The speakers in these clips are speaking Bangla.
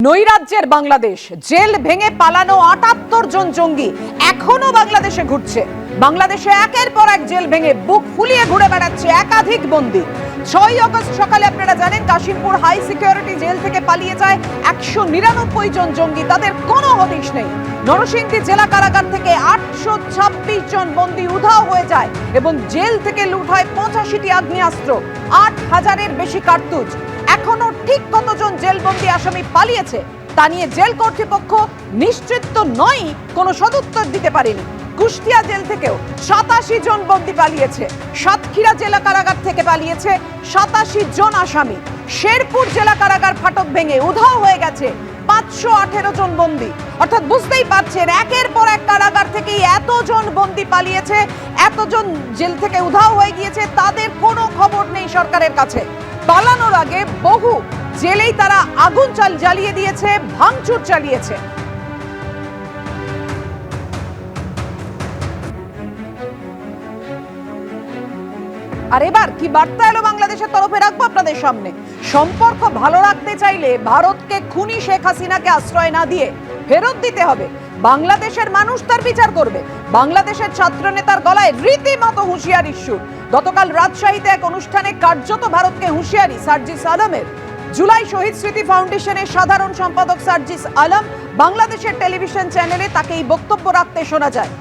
নৈরাজ্যের বাংলাদেশ, জেল ভেঙে পালানো ৭৮ জন জঙ্গি এখনো বাংলাদেশে ঘুরছে। বাংলাদেশে একের পর এক জেল ভেঙে বুক ফুলিয়ে ঘুরে বেড়াচ্ছে একাধিক বন্দী। ৬ আগস্ট সকালে আপনারা জানেন কাশিমপুর হাই সিকিউরিটি জেল থেকে পালিয়ে যায় ১৯৯ জন জঙ্গি, তাদের কোনো হদিশ নেই। নরসিংদী জেলা কারাগার থেকে ৮২৬ জন বন্দী উধাও হয়ে যায় এবং জেল থেকে লুট হয় ৮৫টি আগ্নেয়াস্ত্র, ৮,০০০-এর বেশি কার্তুজ। এখনো ঠিক কতজন জেলবন্দি আসামি পালিয়েছে তা নিয়ে জেল কর্তৃপক্ষ নিশ্চিত তো নয়, কোনো সদুত্তর দিতে পারেনি। কুষ্টিয়া জেল থেকেও ৮৭ জন বন্দী পালিয়েছে। সাতক্ষীরা জেলা কারাগার থেকে পালিয়েছে ৮৭ জন আসামি। শেরপুর জেলা কারাগার ফাটক ভেঙে উধাও হয়ে গেছে ৫১৮ জন বন্দী। অর্থাৎ বুঝতেই পারছেন একের পর এক কারাগার থেকে এতজন বন্দী পালিয়েছে, এতজন জেল থেকে উধাও হয়ে গিয়েছে, তাদের কোনো খবর নেই সরকারের কাছে। পালানোর আগে বহু জেলেই তারা আগুন জ্বালিয়ে দিয়েছে, ভাঙচুর চালিয়েছে। আর এবার কি বার্তা এলো বাংলাদেশের তরফে রাখবো আপনাদের সামনে। সম্পর্ক ভালো রাখতে চাইলে ভারতকে খুনি শেখ হাসিনাকে আশ্রয় না দিয়ে ফেরত দিতে হবে। বাংলাদেশের মানুষ তার বিচার করবে। বাংলাদেশের ছাত্র নেতার গলায় রীতিমতো হুঁশিয়ারির সুর। গতকাল রাজশাহীতে এক অনুষ্ঠানে কার্যত ভারতকে হুঁশিয়ারি সার্জিস আলমের। জুলাই শহীদ স্মৃতি ফাউন্ডেশনের সাধারণ সম্পাদক সার্জিস আলম বাংলাদেশের টেলিভিশন চ্যানেলে তাকে এই বক্তব্য রাখতে শোনা যায়।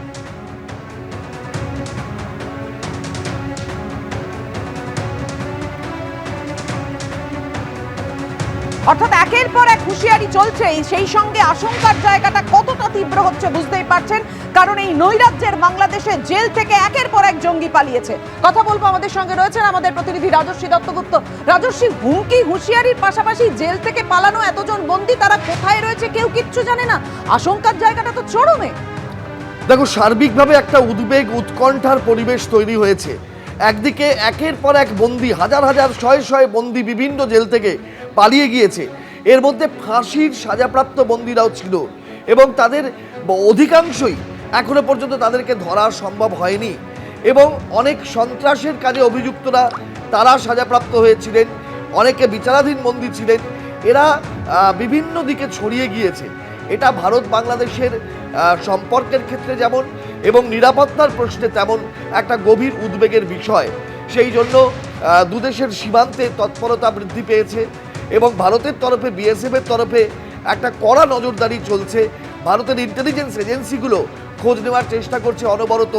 অর্থাৎ একের পর এক হুঁশিয়ারি চলছে, সেই সঙ্গে আশঙ্কার জায়গাটা কতটা তীব্র হচ্ছে বুঝতেই পারছেন, কারণ এই নৈরাজ্যের বাংলাদেশে জেল থেকে একের পর এক জঙ্গি পালিয়েছে। কথা বলবো, আমাদের সঙ্গে রয়েছেন আমাদের প্রতিনিধি রাজস্বী দত্তগুপ্ত। রাজস্বী, হুমকি হুঁশিয়ারির পাশাপাশি জেল থেকে পালানো এতজন বন্দী, তারা কোথায় রয়েছে কেউ কিচ্ছু জানে না। আশঙ্কার জায়গাটা তো চরমে। দেখো, সার্বিকভাবে একটা উদ্বেগ উৎকণ্ঠার পরিবেশ তৈরি হয়েছে। একদিকে একের পর এক বন্দী, হাজার হাজার শয়ে শয়ে বন্দী বিভিন্ন জেল থেকে পালিয়ে গিয়েছে। এর মধ্যে ফাঁসির সাজাপ্রাপ্ত বন্দীরাও ছিল এবং তাদের অধিকাংশই এখনো পর্যন্ত তাদেরকে ধরা সম্ভব হয়নি এবং অনেক সন্ত্রাসের কাজে অভিযুক্তরা তারা সাজাপ্রাপ্ত হয়েছিলেন, অনেকে বিচারাধীন বন্দী ছিলেন। এরা বিভিন্ন দিকে ছড়িয়ে গিয়েছে। এটা ভারত বাংলাদেশের সম্পর্কের ক্ষেত্রে যেমন এবং নিরাপত্তার প্রশ্নে তেমন একটা গভীর উদ্বেগের বিষয়। সেই জন্য দুদেশের সীমান্তে তৎপরতা বৃদ্ধি পেয়েছে এবং ভারতের তরফে বিএসএফের তরফে একটা কড়া নজরদারি চলছে। ভারতের ইন্টেলিজেন্স এজেন্সিগুলো খোঁজ নেওয়ার চেষ্টা করছে অনবরত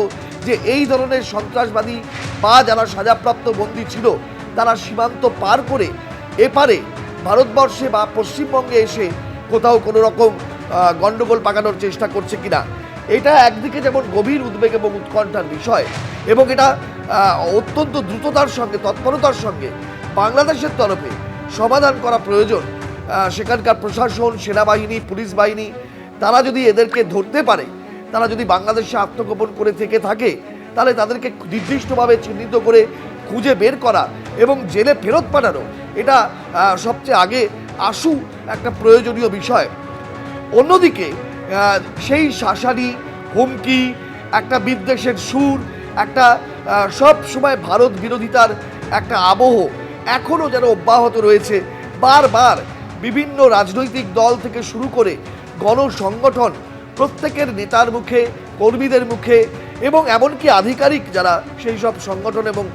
যে এই ধরনের সন্ত্রাসবাদী বা যারা সাজাপ্রাপ্ত বন্দী ছিল তারা সীমান্ত পার করে এপারে ভারতবর্ষে বা পশ্চিমবঙ্গে এসে কোথাও কোনো রকম গণ্ডগোল পাকানোর চেষ্টা করছে কিনা। এটা একদিকে যেমন গভীর উদ্বেগ এবং উৎকণ্ঠার বিষয় এবং এটা অত্যন্ত দ্রুততার সঙ্গে তৎপরতার সঙ্গে বাংলাদেশের তরফে সমাধান করা প্রয়োজন। সেখানকার প্রশাসন, সেনাবাহিনী, পুলিশ বাহিনী তারা যদি এদেরকে ধরতে পারে, তারা যদি বাংলাদেশে আত্মগোপন করে থেকে থাকে, তাহলে তাদেরকে নির্দিষ্টভাবে চিহ্নিত করে খুঁজে বের করা এবং জেলে ফেরত পাঠানো, এটা সবচেয়ে আগে আশু একটা প্রয়োজনীয় বিষয়। অন্যদিকে সেই শাসানি, হুমকি, একটা বিদ্বেষের সুর, একটা সব সময় ভারত বিরোধিতার একটা আবহ এখনও যেন অব্যাহত রয়েছে। বারবার বিভিন্ন রাজনৈতিক দল থেকে শুরু করে গণসংগঠন প্রত্যেকের নেতার মুখে, কর্মীদের মুখে এবং এমনকি আধিকারিক যারা সেই সব সংগঠন এবং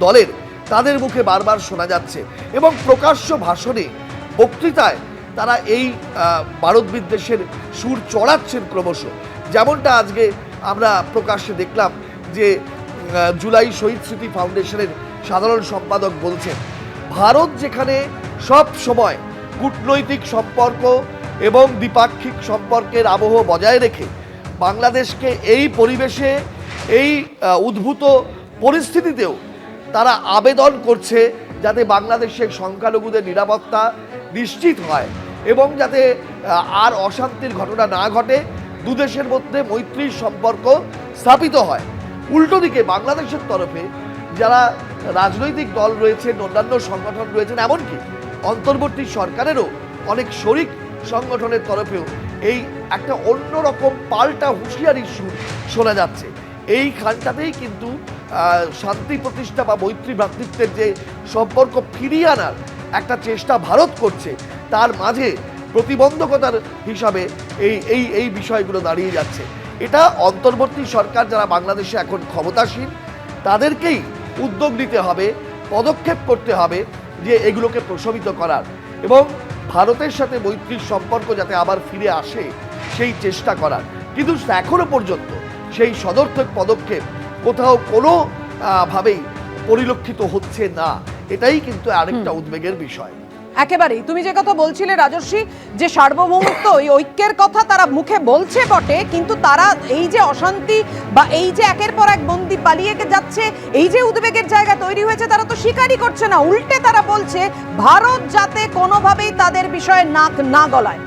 দলের, তাদের মুখে বারবার শোনা যাচ্ছে এবং প্রকাশ্য ভাষণে, বক্তৃতায় তারা এই ভারত বিদ্বেষের সুর চড়াচ্ছেন ক্রমশ। যেমনটা আজকে আমরা প্রকাশ্যে দেখলাম যে জুলাই শহীদ স্মৃতি ফাউন্ডেশনের সাধারণ সম্পাদক বলছেন ভারত যেখানে সব সময় কূটনৈতিক সম্পর্ক এবং দ্বিপাক্ষিক সম্পর্কের আবহ বজায় রেখে বাংলাদেশকে এই পরিবেশে, এই উদ্ভূত পরিস্থিতিতেও তারা আবেদন করছে যাতে বাংলাদেশের সংখ্যালঘুদের নিরাপত্তা নিশ্চিত হয় এবং যাতে আর অশান্তির ঘটনা না ঘটে, দুদেশের মধ্যে মৈত্রীর সম্পর্ক স্থাপিত হয়। উল্টো দিকে বাংলাদেশের তরফে যারা রাজনৈতিক দল রয়েছেন, অন্যান্য সংগঠন রয়েছেন, এমনকি অন্তর্বর্তী সরকারেরও অনেক শরিক সংগঠনের তরফেও এই একটা অন্যরকম পাল্টা হুঁশিয়ারির সুর শোনা যাচ্ছে। এইখানটাতেই কিন্তু শান্তি প্রতিষ্ঠা বা মৈত্রী ভ্রাতৃত্বের যে সম্পর্ক ফিরিয়ে আনার একটা চেষ্টা ভারত করছে, তার মাঝে প্রতিবন্ধকতার হিসাবে এই বিষয়গুলো দাঁড়িয়ে যাচ্ছে। এটা অন্তর্বর্তী সরকার যারা বাংলাদেশে এখন ক্ষমতাসীন তাদেরকেই উদ্যোগ নিতে হবে, পদক্ষেপ করতে হবে যে এগুলোকে প্রশমিত করার এবং ভারতের সাথে মৈত্রীর সম্পর্ক যাতে আবার ফিরে আসে সেই চেষ্টা করার। কিন্তু এখনো পর্যন্ত সেই সদর্থক পদক্ষেপ কোথাও কোনো ভাবেই পরিলক্ষিত হচ্ছে না। এটাই কিন্তু আরেকটা উদ্বেগের বিষয়। একেবারেই তুমি যে কথা বলছিলে রাজস্বী, যে সার্বভৌমত্ব এই ঐক্যের কথা তারা মুখে বলছে বটে, কিন্তু তারা এই যে অশান্তি বা এই যে একের পর এক বন্দী পালিয়ে যাচ্ছে, এই যে উদ্বেগের জায়গা তৈরি হয়েছে, তারা তো স্বীকারই করছে না। উল্টে তারা বলছে ভারত যাতে কোনোভাবেই তাদের বিষয়ে নাক না গলায়।